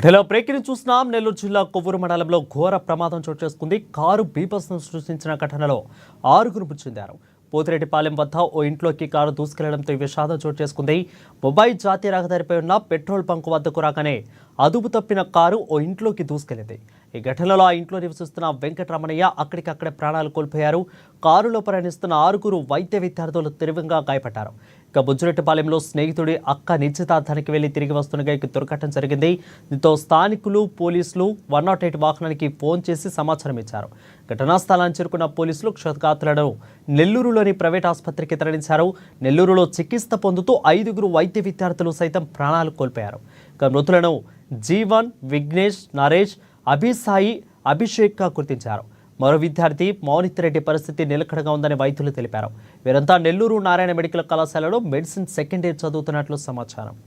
వీటిలో బ్రేకింగ్ చూస్తున్నాం. నెల్లూరు జిల్లా కొవ్వూరు మండలంలో ఘోర ప్రమాదం చోటు చేసుకుంది. కారు బీభత్సం సృష్టించిన ఘటనలో 6 మృతి చెందారు. పోతిరెడ్డిపాలెం వద్ద ఓ ఇంట్లోకి కారు దూసుకెళ్లడంతో ఈ విషాదం చోటు చేసుకుంది. ముంబై జాతీయ రహదారిపై ఉన్న పెట్రోల్ బంక్ వద్దకు రాగానే అదుపు తప్పిన కారు ఓ ఇంట్లోకి దూసుకెళ్లింది. ఈ ఘటనలో ఆ ఇంట్లో నివసిస్తున్న వెంకటరమణయ్య అక్కడికక్కడే ప్రాణాలు కోల్పోయారు. కారులో ప్రయాణిస్తున్న 6 వైద్య విద్యార్థులు తీవ్రంగా గాయపడ్డారు. ఇక బుజ్జిరెడ్డిపాలెంలో స్నేహితుడి అక్క నిశ్చితార్థానికి వెళ్లి తిరిగి వస్తుండగా ఈ దుర్ఘటన జరిగింది. దీంతో స్థానికులు పోలీసులు 108 వాహనానికి ఫోన్ చేసి సమాచారం ఇచ్చారు. ఘటనా స్థలానికి చేరుకున్న పోలీసులు క్షతగాత్రులను నెల్లూరులోని ప్రైవేట్ ఆసుపత్రికి తరలించారు. నెల్లూరులో చికిత్స పొందుతూ 5 వైద్య విద్యార్థులు సైతం ప్రాణాలు కోల్పోయారు. ఇక మృతులను జీవన్, విఘ్నేష్, నరేష్, అభిసాయి, అభిషేక్గా గుర్తించారు. మరో విద్యార్థి మౌనిత్ రెడ్డి పరిస్థితి నిలకడగా ఉందని వైద్యులు తెలిపారు. వీరంతా నెల్లూరు నారాయణ మెడికల్ కళాశాలలో మెడిసిన్ సెకండ్ ఇయర్ చదువుతున్నట్లు సమాచారం.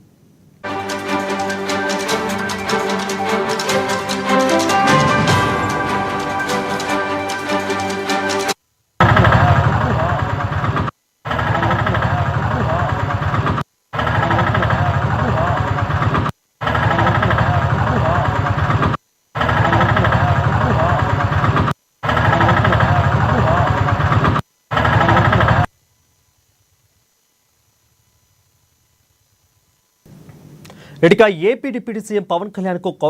ఇక AP deputy CM Pawan Kalyan కు